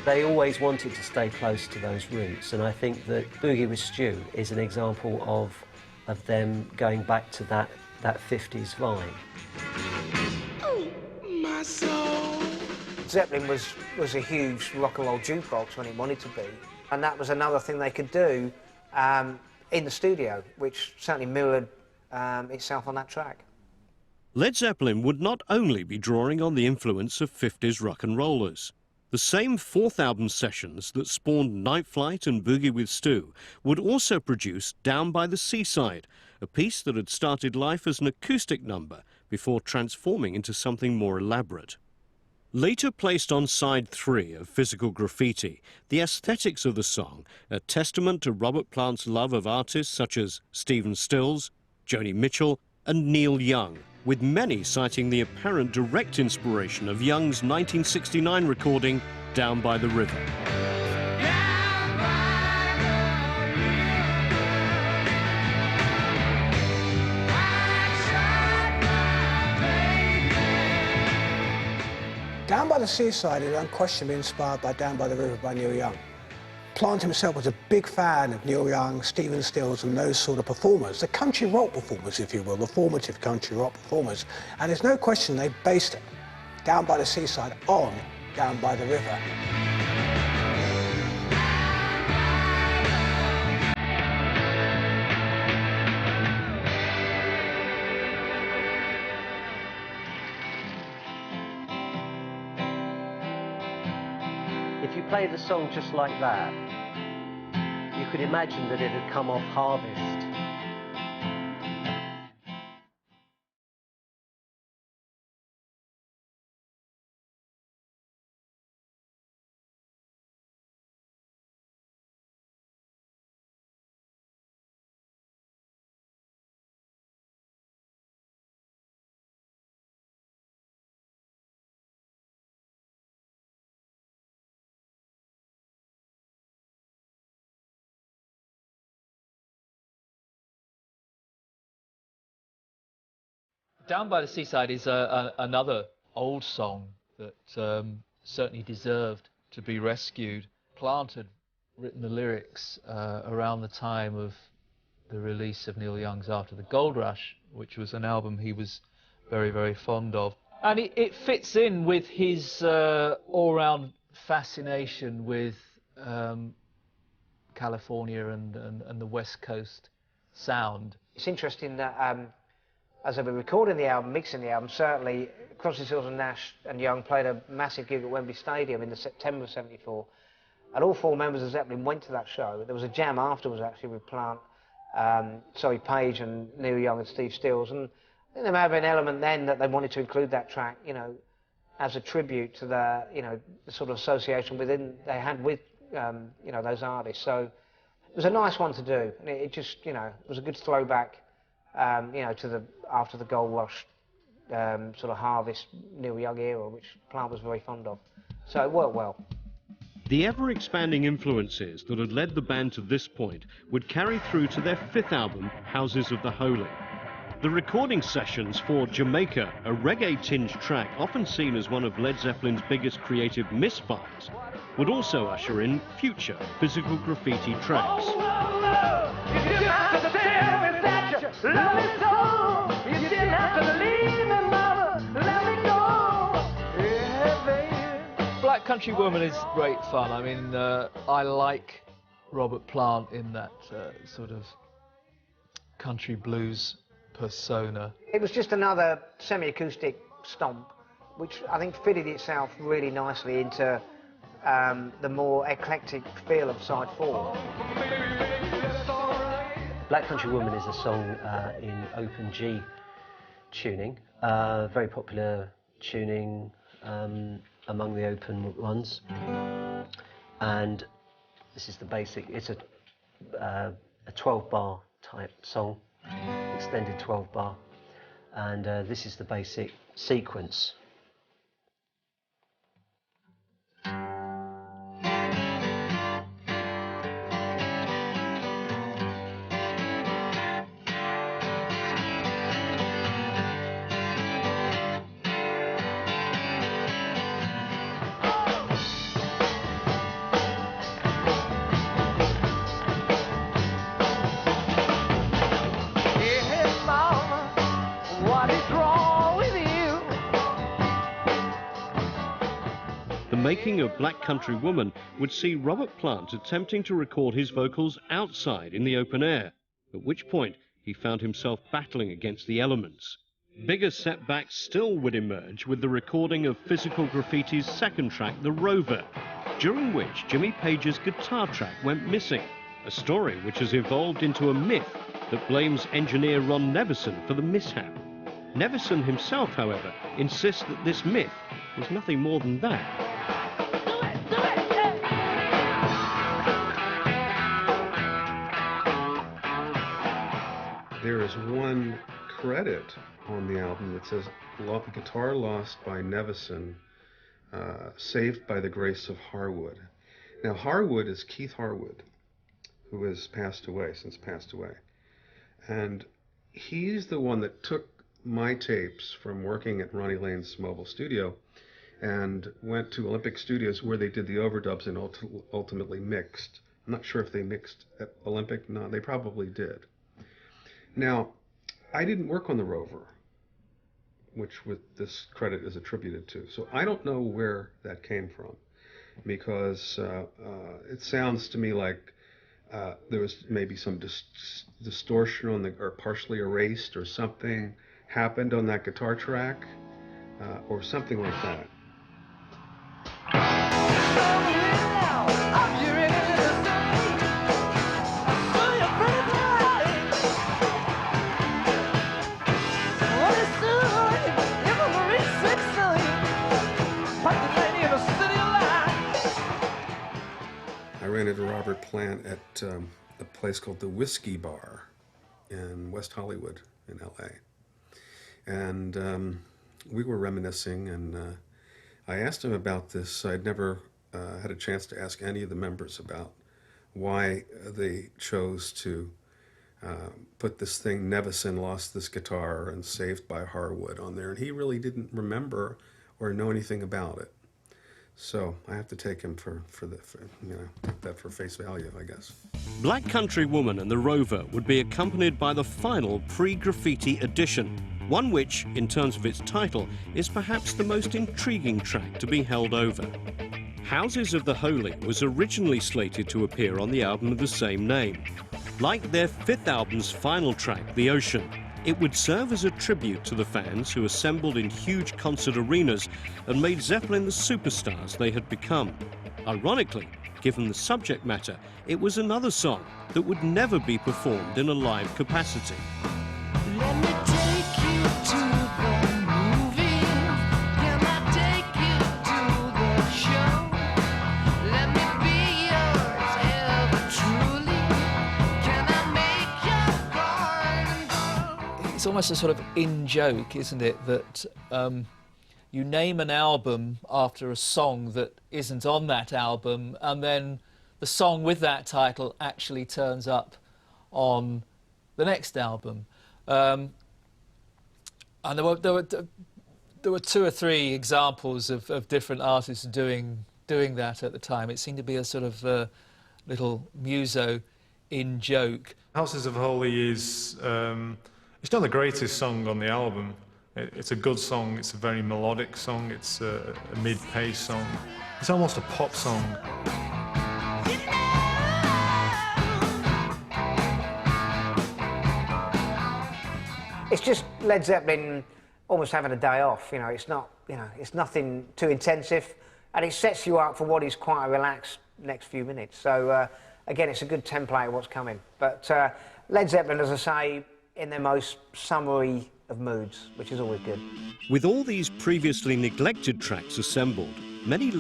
They always wanted to stay close to those roots, and I think that Boogie with Stu is an example of them going back to that 50s vibe. Oh, my soul. Zeppelin was a huge rock and roll jukebox when it wanted to be, and that was another thing they could do in the studio, which certainly mirrored itself on that track. Led Zeppelin would not only be drawing on the influence of 50s rock and rollers. The same fourth album sessions that spawned Night Flight and Boogie with Stu would also produce Down by the Seaside, a piece that had started life as an acoustic number before transforming into something more elaborate. Later placed on side 3 of Physical Graffiti, the aesthetics of the song, a testament to Robert Plant's love of artists such as Stephen Stills, Joni Mitchell and Neil Young, with many citing the apparent direct inspiration of Young's 1969 recording, Down by the River. Down by the Seaside is unquestionably inspired by Down by the River by Neil Young. Plant himself was a big fan of Neil Young, Stephen Stills and those sort of performers, the country rock performers, if you will, the formative country rock performers. And there's no question they based Down by the Seaside on Down by the River. If you play the song just like that, you could imagine that it had come off Harvest. Down by the Seaside is another old song that certainly deserved to be rescued. Plant had written the lyrics around the time of the release of Neil Young's After the Gold Rush, which was an album he was very, very fond of. And it fits in with his all-round fascination with California and the West Coast sound. It's interesting that as they were recording the album, mixing the album, certainly Crosby, Stills and Nash and Young played a massive gig at Wembley Stadium in the September of '74, and all 4 members of Zeppelin went to that show. There was a jam afterwards actually with Plant, Page and Neil Young and Steve Stills, and I think there may have been an element then that they wanted to include that track, you know, as a tribute to the, you know, the sort of association they had with, you know, those artists. So it was a nice one to do, and it just, you know, it was a good throwback. You know, to the after the Gold Rush sort of Harvest Neil Young era, which Plant was very fond of. So it worked well. The ever-expanding influences that had led the band to this point would carry through to their 5th album, Houses of the Holy. The recording sessions for Jamaica, a reggae-tinged track often seen as one of Led Zeppelin's biggest creative misfires, would also usher in future Physical Graffiti tracks. Love is all, you didn't have to leave me, mama, let me go. Yeah, baby. Black Country Woman is great fun. I mean, I like Robert Plant in that sort of country blues persona. It was just another semi-acoustic stomp, which I think fitted itself really nicely into the more eclectic feel of side 4. Black Country Woman is a song in open G tuning, very popular tuning among the open ones. And this is the basic, it's a 12-bar type song, extended 12-bar. And this is the basic sequence. making of Black Country Woman would see Robert Plant attempting to record his vocals outside in the open air, at which point he found himself battling against the elements. Bigger setbacks still would emerge with the recording of Physical Graffiti's second track, The Rover, during which Jimmy Page's guitar track went missing, a story which has evolved into a myth that blames engineer Ron Nevison for the mishap. Nevison himself, however, insists that this myth was nothing more than that. There is one credit on the album that says guitar lost by Nevison, saved by the grace of Harwood. Now Harwood is Keith Harwood, who has passed away, and he's the one that took my tapes from working at Ronnie Lane's mobile studio and went to Olympic Studios where they did the overdubs and ultimately mixed. I'm not sure if they mixed at Olympic. No, they probably did. Now, I didn't work on the Rover, which with this credit is attributed to, so I don't know where that came from, because it sounds to me like there was maybe some distortion on or partially erased, or something happened on that guitar track, or something like that. I ran into Robert Plant at a place called the Whiskey Bar in West Hollywood in LA. And we were reminiscing, and I asked him about this. I'd never had a chance to ask any of the members about why they chose to put this thing, Nevison Lost This Guitar and Saved by Harwood, on there. And he really didn't remember or know anything about it. So I have to take him take that for face value, I guess. Black Country Woman and The Rover would be accompanied by the final pre-graffiti edition, one which, in terms of its title, is perhaps the most intriguing track to be held over. Houses of the Holy was originally slated to appear on the album of the same name. Like their fifth album's final track, The Ocean, it would serve as a tribute to the fans who assembled in huge concert arenas and made Zeppelin the superstars they had become. Ironically, given the subject matter, it was another song that would never be performed in a live capacity. Let me take you to the movies. Can I take you to the show? Let me be yours ever truly. Can I make your heart go? It's almost a sort of in-joke, isn't it, that you name an album after a song that isn't on that album, and then the song with that title actually turns up on the next album. And there were two or three examples of different artists doing that at the time. It seemed to be a sort of little muso in joke. Houses of Holy is it's not the greatest song on the album. It's a good song. It's a very melodic song. It's a mid-paced song. It's almost a pop song. It's just Led Zeppelin almost having a day off. It's not, it's nothing too intensive, and it sets you up for what is quite a relaxed next few minutes. So again, it's a good template of what's coming. But Led Zeppelin, as I say, in their most summery of moods, which is always good. With all these previously neglected tracks assembled, many